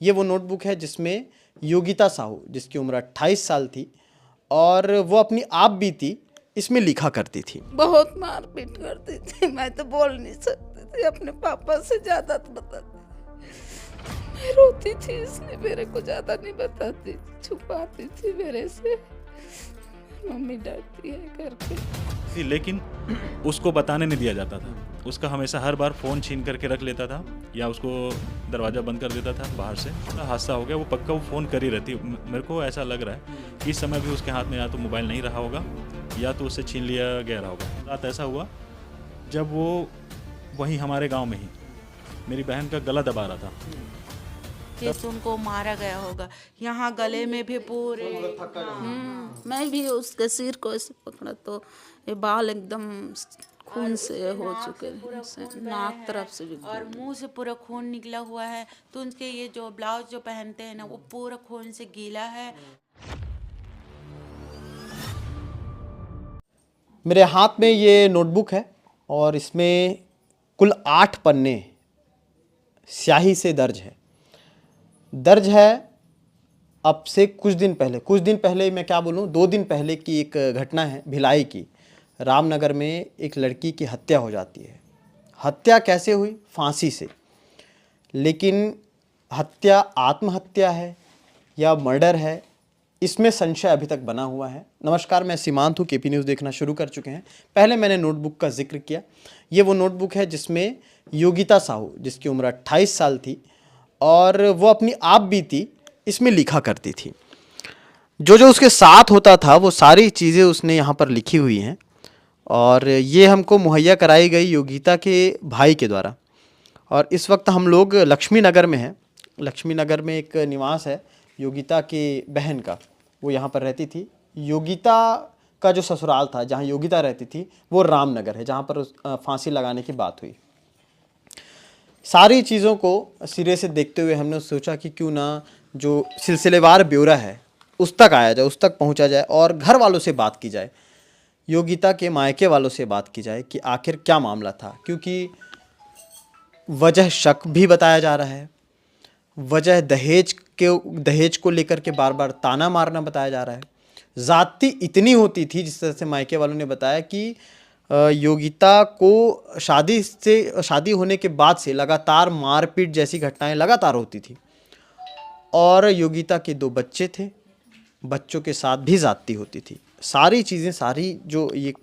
ये वो नोटबुक है जिसमें योगिता साहू, जिसकी उम्र 28 साल थी और वो अपनी आप बीती इसमें लिखा करती थी। बहुत मारपीट करती थी, मैं तो बोल नहीं सकती थी, अपने पापा से ज्यादा तो बताती। मैं रोती थी इसलिए मेरे को ज्यादा नहीं बताती, छुपाती थी मेरे से, मम्मी डरती है करके। लेकिन उसको बताने नहीं दिया जाता था। उसका हमेशा हर बार फ़ोन छीन करके रख लेता था या उसको दरवाज़ा बंद कर देता था बाहर से। हादसा हो गया, वो पक्का वो फ़ोन कर ही रहती। मेरे को ऐसा लग रहा है कि इस समय भी उसके हाथ में या तो मोबाइल नहीं रहा होगा या तो उससे छीन लिया गया रहा होगा। रात ऐसा हुआ जब वो वहीं हमारे गाँव में ही मेरी बहन का गला दबा रहा था। जैसे उनको मारा गया होगा, यहाँ गले में भी पूरे मैं भी उसके सिर को ऐसे पकड़ा तो ये बाल एकदम खून से हो चुके हैं, नाक तरफ से भी और मुंह से पूरा खून निकला हुआ है। तो उनके ये जो ब्लाउज जो पहनते हैं ना, वो पूरा खून से गीला है। मेरे हाथ में ये नोटबुक है और इसमें कुल 8 पन्ने स्याही से दर्ज है। अब से कुछ दिन पहले मैं क्या बोलूँ, 2 दिन पहले की एक घटना है भिलाई की। रामनगर में एक लड़की की हत्या हो जाती है। हत्या कैसे हुई? फांसी से। लेकिन हत्या आत्महत्या है या मर्डर है, इसमें संशय अभी तक बना हुआ है। नमस्कार, मैं सीमांत हूँ, केपी न्यूज़ देखना शुरू कर चुके हैं। पहले मैंने नोटबुक का जिक्र किया। ये वो नोटबुक है जिसमें योगिता साहू, जिसकी उम्र 28 साल थी और वो अपनी आप बीती इसमें लिखा करती थी। जो उसके साथ होता था वो सारी चीज़ें उसने यहाँ पर लिखी हुई हैं और ये हमको मुहैया कराई गई योगिता के भाई के द्वारा। और इस वक्त हम लोग लक्ष्मी नगर में हैं। लक्ष्मी नगर में एक निवास है योगिता के बहन का, वो यहाँ पर रहती थी। योगिता का जो ससुराल था, जहाँ योगिता रहती थी, वो रामनगर है, जहाँ पर फांसी लगाने की बात हुई। सारी चीज़ों को सिरे से देखते हुए हमने सोचा कि क्यों ना जो सिलसिलेवार ब्यौरा है उस तक आया जाए, उस तक पहुँचा जाए और घर वालों से बात की जाए, योगिता के मायके वालों से बात की जाए कि आखिर क्या मामला था। क्योंकि वजह शक भी बताया जा रहा है, वजह दहेज को लेकर के बार बार ताना मारना बताया जा रहा है। ज़्यादती इतनी होती थी, जिस तरह से मायके वालों ने बताया कि योगिता को शादी होने के बाद से लगातार मारपीट जैसी घटनाएं लगातार होती थी। और योगिता के 2 बच्चे थे, बच्चों के साथ भी ज़्यादती होती थी। सारी चीज़ें, सारी जो ये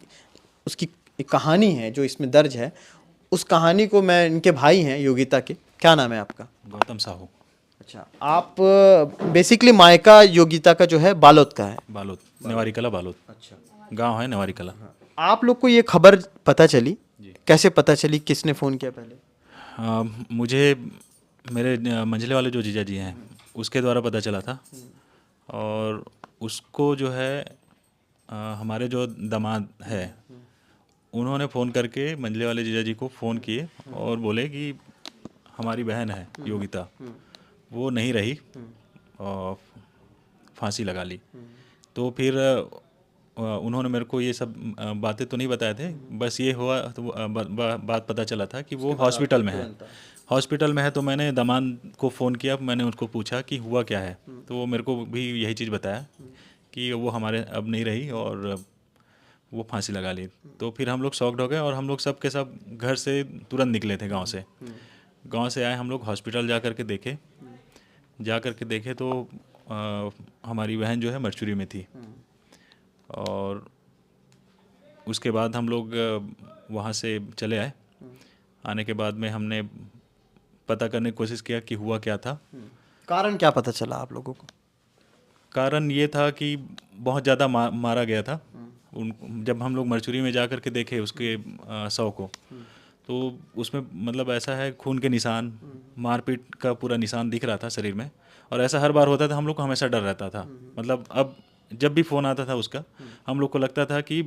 उसकी एक कहानी है जो इसमें दर्ज है, उस कहानी को मैं, इनके भाई हैं योगिता के। क्या नाम है आपका? गौतम साहू। अच्छा, आप बेसिकली मायका योगिता का जो है बालोद का है? बालोद, नेवारी कला बालोद। अच्छा, गांव है नेवारी कला। आप लोग को ये खबर पता चली? कैसे पता चली? किसने फ़ोन किया पहले? मुझे मेरे मंझले वाले जो जीजा जी हैं उसके द्वारा पता चला था। और उसको जो है हमारे जो दामाद है उन्होंने फ़ोन करके मंझले वाले जीजा जी को फ़ोन किए और बोले कि हमारी बहन है योगिता, वो नहीं रही और फांसी लगा ली। तो फिर उन्होंने मेरे को ये सब बातें तो नहीं बताए थे, बस ये हुआ तो बात पता चला था कि वो हॉस्पिटल में है। तो मैंने दामाद को फ़ोन किया, मैंने उसको पूछा कि हुआ क्या है, तो वो मेरे को भी यही चीज़ बताया कि वो हमारे अब नहीं रही और वो फांसी लगा ली। तो फिर हम लोग शॉक्ड हो गए और हम लोग सब के सब घर से तुरंत निकले थे। गांव से आए हम लोग, हॉस्पिटल जा कर के देखे तो हमारी बहन जो है मरचुरी में थी। और उसके बाद हम लोग वहाँ से चले आए। आने के बाद में हमने पता करने की कोशिश किया कि हुआ क्या था। कारण क्या पता चला आप लोगों को? कारण ये था कि बहुत ज़्यादा मारा गया था। जब हम लोग मरचुरी में जा कर के देखे उसके शव को, तो उसमें मतलब ऐसा है, खून के निशान, मारपीट का पूरा निशान दिख रहा था शरीर में। और ऐसा हर बार होता था, हम लोग को हमेशा डर रहता था। मतलब अब जब भी फ़ोन आता था उसका, हम लोग को लगता था कि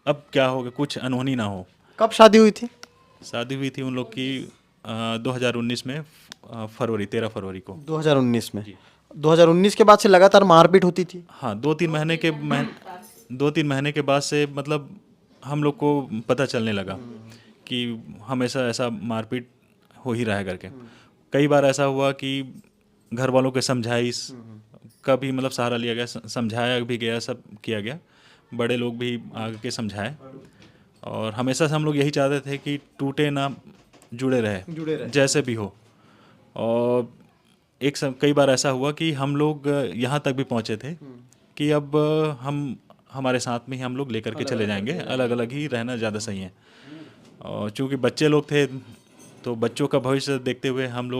अब क्या होगा, कुछ अनहोनी ना हो। कब शादी हुई थी? शादी हुई थी उन लोग की 2019 में, 13 फरवरी को। 2019 में? 2019 के बाद से लगातार मारपीट होती थी? हाँ, 2-3 महीने के बाद से मतलब हम लोग को पता चलने लगा कि हमेशा ऐसा मारपीट हो ही रहा है करके। कई बार ऐसा हुआ कि घर वालों के समझाइश का भी मतलब सहारा लिया गया, समझाया भी गया, सब किया गया, बड़े लोग भी आगे के समझाए। और हमेशा से हम लोग यही चाहते थे कि टूटे ना, जुड़े रहे जैसे भी हो। और कई बार ऐसा हुआ कि हम लोग यहाँ तक भी पहुँचे थे कि अब हम हमारे साथ में ही हम लोग लेकर के चले जाएंगे, अलग अलग ही रहना ज़्यादा सही है। और चूँकि बच्चे लोग थे तो बच्चों का भविष्य देखते हुए हम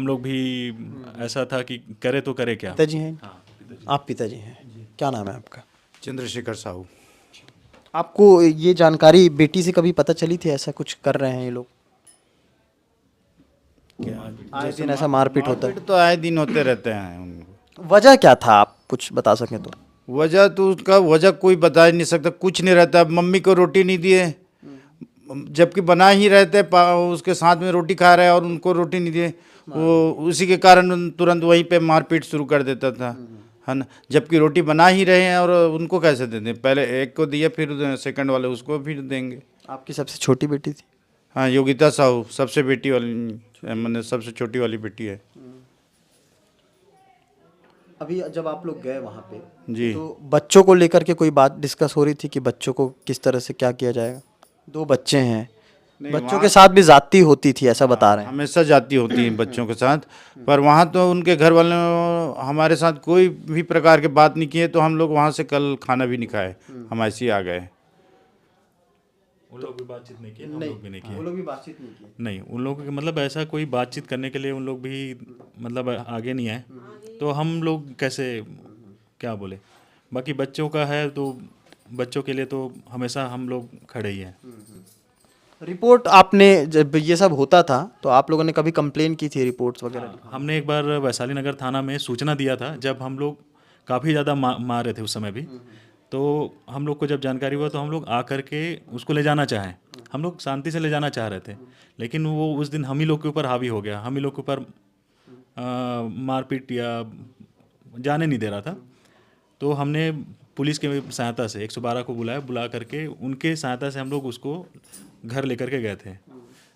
लोग भी ऐसा था कि करे तो करे क्या। पिताजी हैं? आप पिताजी हैं, क्या नाम है आपका? चंद्रशेखर साहू। आपको ये जानकारी बेटी से कभी पता चली थी ऐसा कुछ कर रहे हैं ये लोग? आए दिन ऐसा मारपीट होता है? मारपीट तो आए दिन होते रहते हैं उनको। वजह क्या था, आप कुछ बता सकें तो? वजह तो उसका वजह कोई बता ही नहीं सकता, कुछ नहीं रहता। मम्मी को रोटी नहीं दिए, जबकि बना ही रहते, उसके साथ में रोटी खा रहे और उनको रोटी नहीं दिए, वो उसी के कारण तुरंत वहीं पे मारपीट शुरू कर देता था, है ना। जबकि रोटी बना ही रहे हैं और उनको कैसे दे दें? पहले एक को दिए, फिर सेकंड वाले उसको फिर देंगे। आपकी सबसे छोटी बेटी थी? हाँ, योगिता साहू सबसे बेटी वाली, मैंने सबसे छोटी वाली बेटी है अभी जब आप लोग गए वहाँ पे जी। तो बच्चों को लेकर के कोई बात डिस्कस हो रही थी कि बच्चों को किस तरह से क्या किया जाएगा? 2 बच्चे हैं, बच्चों के साथ भी ज्यादती होती थी ऐसा बता रहे हैं। हमेशा जाती होती है बच्चों के साथ, पर वहाँ तो उनके घर वाले हमारे साथ कोई भी प्रकार की बात नहीं किए, तो हम लोग वहाँ से कल खाना भी नहीं खाए, हम ऐसे ही आ गए। उन लोग भी बातचीत नहीं किए, हम लोग भी नहीं किए। वो लोग भी बातचीत नहीं की? नहीं, उन लोगों के मतलब ऐसा कोई बातचीत करने के लिए उन लोग भी मतलब आगे नहीं आए, तो हम लोग कैसे क्या बोले। बाकी बच्चों का है तो बच्चों के लिए तो हमेशा हम लोग खड़े ही हैं। रिपोर्ट आपने, जब ये सब होता था तो आप लोगों ने कभी कंप्लेन की थी, रिपोर्ट्स वगैरह? हमने एक बार वैशाली नगर थाना में सूचना दिया था, जब हम लोग काफ़ी ज़्यादा मार रहे थे उस समय भी। तो हम लोग को जब जानकारी हुआ तो हम लोग आ कर के उसको ले जाना चाहें, हम लोग शांति से ले जाना चाह रहे थे, लेकिन वो उस दिन हम ही लोग के ऊपर हावी हो गया, हम ही लोग के ऊपर मारपीट या जाने नहीं दे रहा था। तो हमने पुलिस के सहायता से 112 को बुला करके उनके सहायता से हम लोग उसको घर लेकर के गए थे।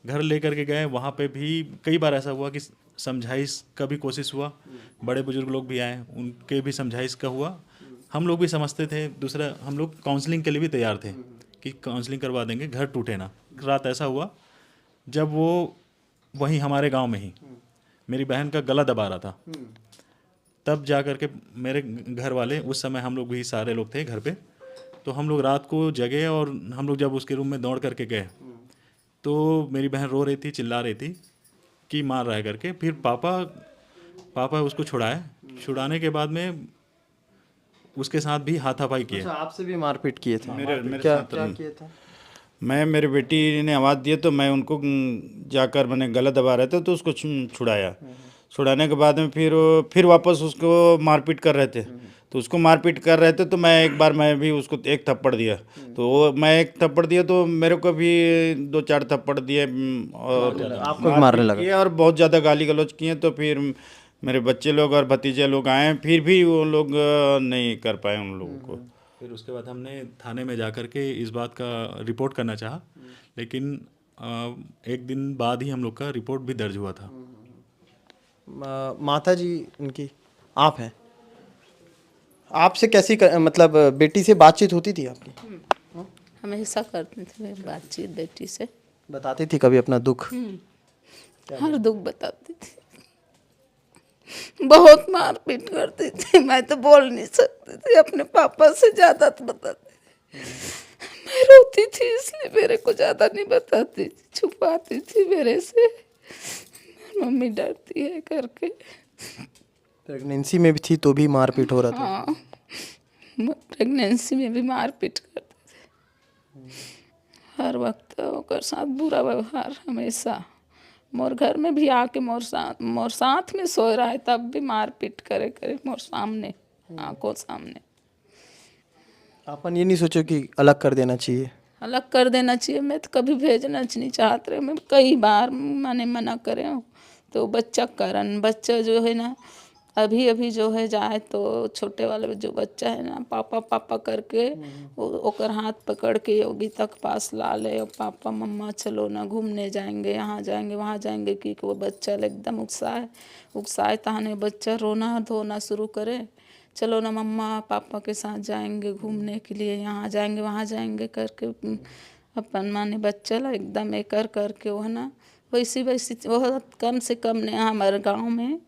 घर लेकर के गए, वहाँ पे भी कई बार ऐसा हुआ कि समझाइश का भी कोशिश हुआ, बड़े बुजुर्ग लोग भी आए, उनके भी समझाइश का हुआ, हम लोग भी समझते थे। दूसरा, हम लोग काउंसलिंग के लिए भी तैयार थे कि काउंसलिंग करवा देंगे, घर टूटे ना। रात ऐसा हुआ जब वो वहीं हमारे गांव में ही मेरी बहन का गला दबा रहा था, तब जा कर के मेरे घर वाले, उस समय हम लोग भी सारे लोग थे घर पे, तो हम लोग रात को जगे और हम लोग जब उसके रूम में दौड़ करके गए तो मेरी बहन रो रही थी, चिल्ला रही थी कि मार रहा है करके। फिर पापा उसको छुड़ाए, छुड़ाने के बाद में उसके साथ भी हाथापाई किए। अच्छा, आपसे भी मारपीट किए थे? मेरे क्या साथ क्या किए थे? मेरी बेटी ने आवाज़ दी तो मैं उनको जाकर, मैंने गला दबा रहे थे तो उसको छुड़ाया। छुड़ाने के बाद में फिर वापस उसको मारपीट कर रहे थे, तो उसको मारपीट कर रहे थे तो मैं भी उसको एक थप्पड़ दिया। तो मैं एक थप्पड़ दिया तो मेरे को भी 2-4 थप्पड़ दिए और आपको भी मारने लगा? किए और बहुत ज़्यादा गाली गलौज किए। तो फिर मेरे बच्चे लोग और भतीजे लोग आए, फिर भी वो लोग नहीं कर पाए उन लोगों को। फिर उसके बाद हमने थाने में जा कर के इस बात का रिपोर्ट करना चाहा, लेकिन एक दिन बाद ही हम लोग का रिपोर्ट भी दर्ज हुआ था। माता जी उनकी आप हैं, आपसे कैसी मतलब बेटी से बातचीत होती थी आपकी? हमेशा करती थी बातचीत बेटी से, बताती थी कभी अपना दुख? हर दुख बताती थी। बहुत मारपीट करती थी, मैं तो बोल नहीं सकती थी, अपने पापा से ज़्यादा तो बताती थी। मैं रोती थी इसलिए मेरे को ज़्यादा नहीं बताती थी, छुपाती थी मेरे से, मम्मी डरती है करके। प्रेगनेंसी में भी थी तो भी मारपीट हो रहा था? हाँ, प्रेगनेंसी में भी मारपीट करते थे, हर वक्त ओकर साथ बुरा व्यवहार हमेशा। मोर घर में भी आके मोर साथ में सो रहा है तब भी मारपीट करे मोर सामने, आंखों सामने। अपन ये नहीं सोचो कि अलग कर देना चाहिए? अलग कर देना चाहिए, मैं तो कभी भेजना नहीं चाहते रहे, मैं कई बार मैंने मना करे हूँ। तो बच्चा जो है ना अभी अभी जो है जाए तो छोटे वाले जो बच्चा है ना, पापा पापा करके ओकर हाथ पकड़ के योगिता के पास ला ले, और पापा मम्मा चलो ना घूमने जाएंगे, यहाँ जाएंगे वहाँ जाएंगे, कि वो बच्चा एकदम उकसाए तहाने बच्चा रोना धोना शुरू करे, चलो ना मम्मा पापा के साथ जाएंगे घूमने के लिए, यहाँ जाएंगे वहाँ जाएंगे करके अपन माने बच्चा ला एकदम एक करके वो है ना वैसी बहुत कम से कम ने हमारे गांव में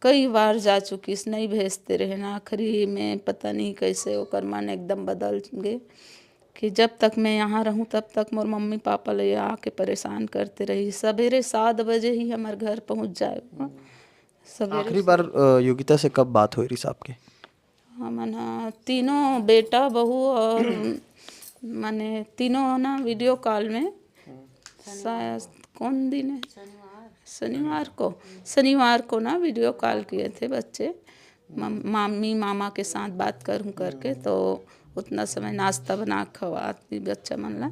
कई बार जा चुकी, नहीं भेजते रहे ना, आखिरी में पता नहीं कैसे ओकर मन एकदम बदल गए कि जब तक मैं यहाँ रहूँ तब तक मोर मम्मी पापा ले आके परेशान करते रही। सवेरे 7 बजे ही हमारे घर पहुँच जाए सवेरे। आखिरी बार योगिता से कब बात हुई रिस आपके? हाँ मना तीनों बेटा बहू और माने तीनों ना वीडियो कॉल में, शायद कौन दिन है, शनिवार को ना वीडियो कॉल किए थे बच्चे, मामी मामा के साथ बात करूँ करके, तो उतना समय नाश्ता बना खवाती बच्चा मन ला,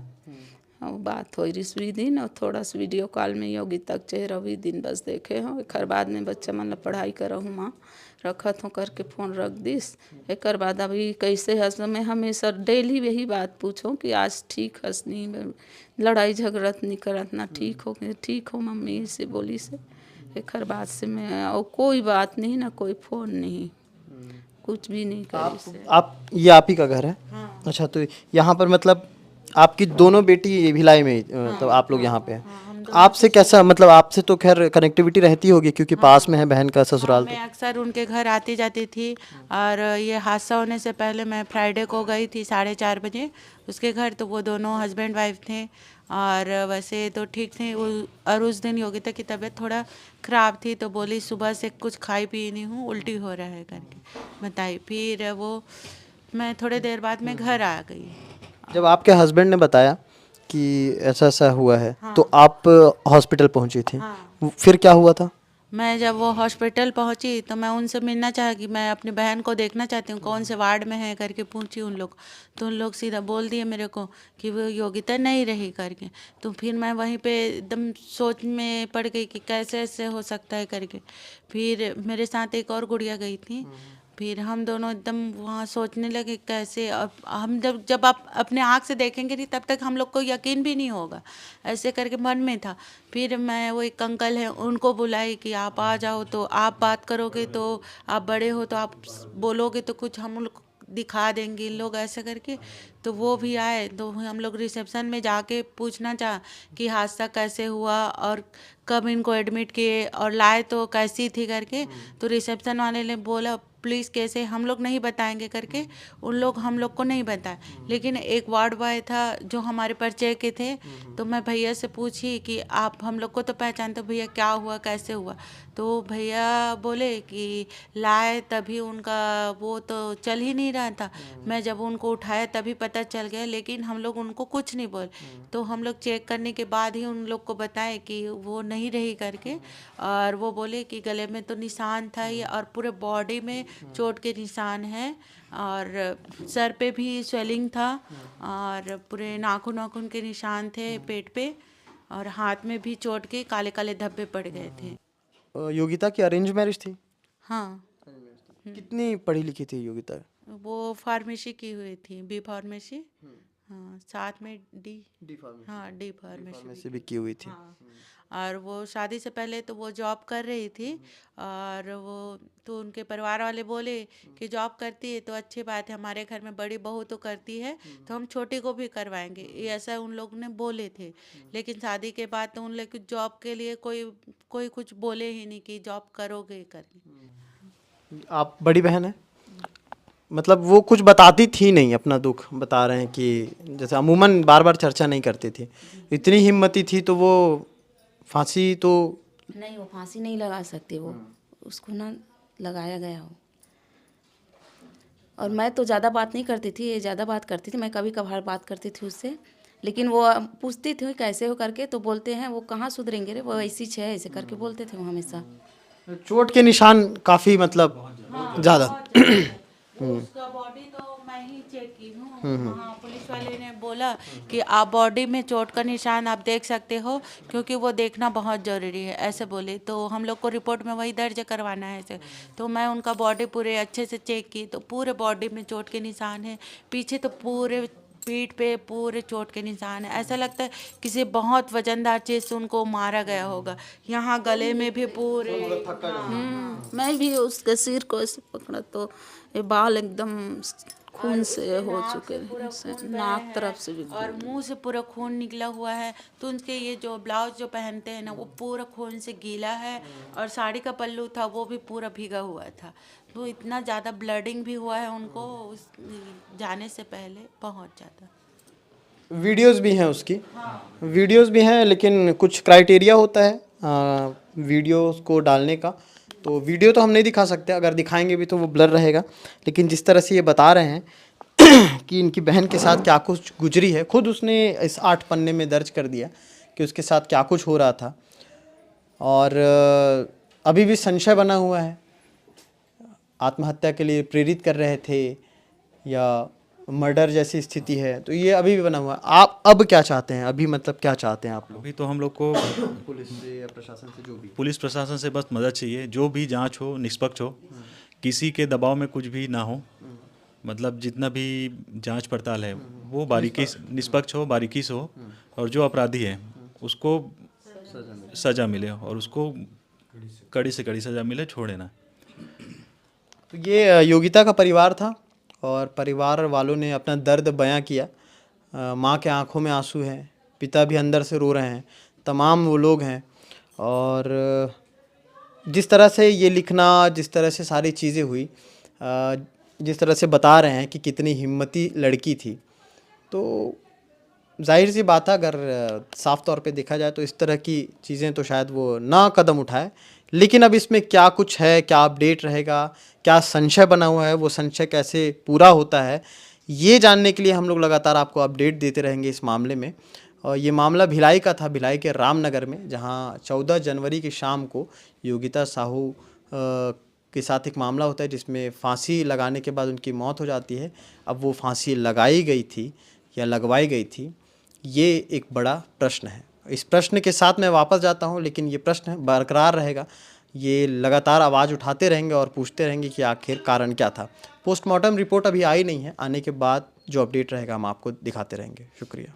और बात हो रही दिन, और थोड़ा सा वीडियो कॉल में योगिता के चेहरा भी दिन बस देखे हो। एक बाद में बच्चा मन ला पढ़ाई करहूँ माँ रखत हूँ करके फ़ोन रख दिस। एक बाद अभी कैसे हंस, मैं हमेशा डेली यही बात पूछूँ कि आज ठीक हंस नहीं, लड़ाई झगड़त नहीं करत ना, ठीक हो मम्मी से बोली से। एक बाद से मैं और कोई बात नहीं ना, कोई फ़ोन नहीं, कुछ भी नहीं करी से। आप ये आप ही का घर है? हाँ। अच्छा, तो यहाँ पर मतलब आपकी दोनों बेटी भिलाई में मतलब आप लोग यहाँ पे हैं। आपसे कैसा मतलब, आपसे तो खैर कनेक्टिविटी रहती होगी क्योंकि पास में है बहन का ससुराल। मैं अक्सर उनके घर आती जाती थी, और ये हादसा होने से पहले मैं फ्राइडे को गई थी 4:30 बजे उसके घर, तो वो दोनों हस्बैंड वाइफ थे और वैसे तो ठीक थे। और उस दिन योगिता की तबीयत थोड़ा ख़राब थी, तो बोली सुबह से कुछ खाई पी नहीं हूँ, उल्टी हो रहा है करके बताई। फिर वो मैं थोड़े देर बाद में घर आ गई। जब आपके हस्बैंड ने बताया कि ऐसा ऐसा हुआ है, तो आप हॉस्पिटल पहुंची थी। फिर क्या हुआ था? मैं जब वो हॉस्पिटल पहुंची तो मैं उनसे मिलना चाहा कि मैं अपनी बहन को देखना चाहती हूँ, कौन से वार्ड में है करके पूछी उन लोग, तो उन लोग सीधा बोल दिए मेरे को कि वो योगिता नहीं रही करके। तो फिर मैं वहीं पे एकदम सोच में पड़ गई कि कैसे ऐसे हो सकता है करके। फिर मेरे साथ एक और गुड़िया गई थी, फिर हम दोनों एकदम वहाँ सोचने लगे कैसे, और हम जब आप अपने आँख से देखेंगे नहीं तब तक हम लोग को यकीन भी नहीं होगा, ऐसे करके मन में था। फिर मैं वो एक अंकल हैं उनको बुलाई कि आप आ जाओ, तो आप बात करोगे तो आप बड़े हो तो आप बोलोगे तो कुछ हम लोग दिखा देंगे इन लोग, ऐसे करके। तो वो भी आए, तो हम लोग रिसेप्शन में जाके पूछना चाहा कि हादसा कैसे हुआ और कब इनको एडमिट किए और लाए तो कैसी थी करके। तो रिसेप्शन वाले ने बोला प्लीज़ कैसे हम लोग नहीं बताएंगे करके, उन लोग हम लोग को नहीं बताए। लेकिन एक वार्ड बॉय था जो हमारे परिचय के थे, तो मैं भैया से पूछी कि आप हम लोग को तो पहचानते हो भैया, क्या हुआ कैसे हुआ। तो भैया बोले कि लाए तभी उनका वो तो चल ही नहीं रहा था, मैं जब उनको उठाया तभी पता चल गया, लेकिन हम लोग उनको कुछ नहीं बोले। तो हम लोग चेक करने के बाद ही उन लोग को बताए कि वो नहीं रही करके। और वो बोले कि गले में तो निशान था ही, और पूरे बॉडी में चोट के निशान हैं, और सर पे भी स्वेलिंग था, और पूरे नाखून के निशान थे पेट पे, और हाथ में भी चोट के काले काले धब्बे पड़ गए थे। योगिता की अरेंज मैरिज थी? हाँ, कितनी पढ़ी लिखी थी योगिता? वो फार्मेसी की हुई थी, बी फार्मेसी, हाँ साथ में डी फार्मेसी। हाँ डी फार्मेसी से भी की हुई थी। हाँ। और वो शादी से पहले तो वो जॉब कर रही थी, और वो तो उनके परिवार वाले बोले कि जॉब करती है तो अच्छी बात है, हमारे घर में बड़ी बहू तो करती है तो हम छोटी को भी करवाएंगे, ये ऐसा उन लोग ने बोले थे। लेकिन शादी के बाद तो उन लोग जॉब के लिए कोई कुछ बोले ही नहीं कि जॉब करोगे करके। आप बड़ी बहन है, मतलब वो कुछ बताती थी नहीं, अपना दुख बता रहे हैं कि जैसे अमूमन बार बार चर्चा नहीं करती थी, इतनी हिम्मती थी तो वो फांसी तो नहीं, वो फांसी नहीं लगा सकती, वो उसको ना लगाया गया हो। और मैं तो ज़्यादा बात नहीं करती थी, ये ज़्यादा बात करती थी, मैं कभी कभार बात करती थी उससे, लेकिन वो पूछती थी कैसे हो करके, तो बोलते हैं वो कहाँ सुधरेंगे रे, वो ऐसी है ऐसे करके बोलते थे वो हमेशा। चोट के निशान काफ़ी मतलब ज़्यादा। उसका बॉडी तो मैं ही चेक की हूँ। वहाँ पुलिस वाले ने बोला कि आप बॉडी में चोट का निशान आप देख सकते हो, क्योंकि वो देखना बहुत ज़रूरी है, ऐसे बोले। तो हम लोग को रिपोर्ट में वही दर्ज करवाना है ऐसे। तो मैं उनका बॉडी पूरे अच्छे से चेक की, तो पूरे बॉडी में चोट के निशान है, पीछे तो पूरे पीठ पे पूरे चोट के निशान है। ऐसा लगता है किसी बहुत वजनदार चीज़ से उनको मारा गया होगा। यहाँ गले में भी पूरे मैं भी उसके सिर को ऐसे पकड़ा तो ये बाल एकदम खून से हो चुके हैं, नाक तरफ से भी और मुंह से पूरा खून निकला हुआ है। तो उनके ये जो ब्लाउज जो पहनते हैं ना, वो पूरा खून से गीला है, और साड़ी का पल्लू था वो भी पूरा भीगा हुआ था। तो इतना ज़्यादा ब्लडिंग भी हुआ है उनको उस जाने से पहले, बहुत ज़्यादा। वीडियोस भी हैं उसकी, वीडियोस भी हैं, लेकिन कुछ क्राइटेरिया होता है वीडियोस को डालने का। तो वीडियो तो हम नहीं दिखा सकते, अगर दिखाएंगे भी तो वो ब्लर रहेगा। लेकिन जिस तरह से ये बता रहे हैं कि इनकी बहन के साथ क्या कुछ गुजरी है, खुद उसने इस 8 पन्ने में दर्ज कर दिया कि उसके साथ क्या कुछ हो रहा था। और अभी भी संशय बना हुआ है, आत्महत्या के लिए प्रेरित कर रहे थे या मर्डर जैसी स्थिति है, तो ये अभी भी बना हुआ है। आप अब क्या चाहते हैं, अभी मतलब क्या चाहते हैं आप लोग? अभी तो हम लोग को पुलिस से या प्रशासन से, जो भी पुलिस प्रशासन से बस मदद चाहिए, जो भी जांच हो निष्पक्ष हो, किसी के दबाव में कुछ भी ना हो। मतलब जितना भी जांच पड़ताल है वो बारीकी निष्पक्ष हो, बारीकी से हो, और जो अपराधी है उसको सज़ा मिले, और उसको कड़ी से कड़ी सज़ा मिले, छोड़े ना। तो ये योगिता का परिवार था, और परिवार वालों ने अपना दर्द बयां किया। माँ के आंखों में आंसू हैं, पिता भी अंदर से रो रहे हैं, तमाम वो लोग हैं। और जिस तरह से ये लिखना, जिस तरह से सारी चीज़ें हुई, जिस तरह से बता रहे हैं कि कितनी हिम्मती लड़की थी, तो जाहिर सी बात है, अगर साफ तौर पे देखा जाए तो इस तरह की चीज़ें तो शायद वो ना कदम उठाए। लेकिन अब इसमें क्या कुछ है, क्या अपडेट रहेगा, क्या संशय बना हुआ है, वो संशय कैसे पूरा होता है, ये जानने के लिए हम लोग लगातार आपको अपडेट देते रहेंगे इस मामले में। और ये मामला भिलाई का था, भिलाई के रामनगर में, जहां 14 जनवरी की शाम को योगिता साहू के साथ एक मामला होता है जिसमें फांसी लगाने के बाद उनकी मौत हो जाती है। अब वो फांसी लगाई गई थी या लगवाई गई थी, ये एक बड़ा प्रश्न है। इस प्रश्न के साथ मैं वापस जाता हूं, लेकिन ये प्रश्न बरकरार रहेगा। ये लगातार आवाज़ उठाते रहेंगे और पूछते रहेंगे कि आखिर कारण क्या था। पोस्टमार्टम रिपोर्ट अभी आई नहीं है, आने के बाद जो अपडेट रहेगा हम आपको दिखाते रहेंगे। शुक्रिया।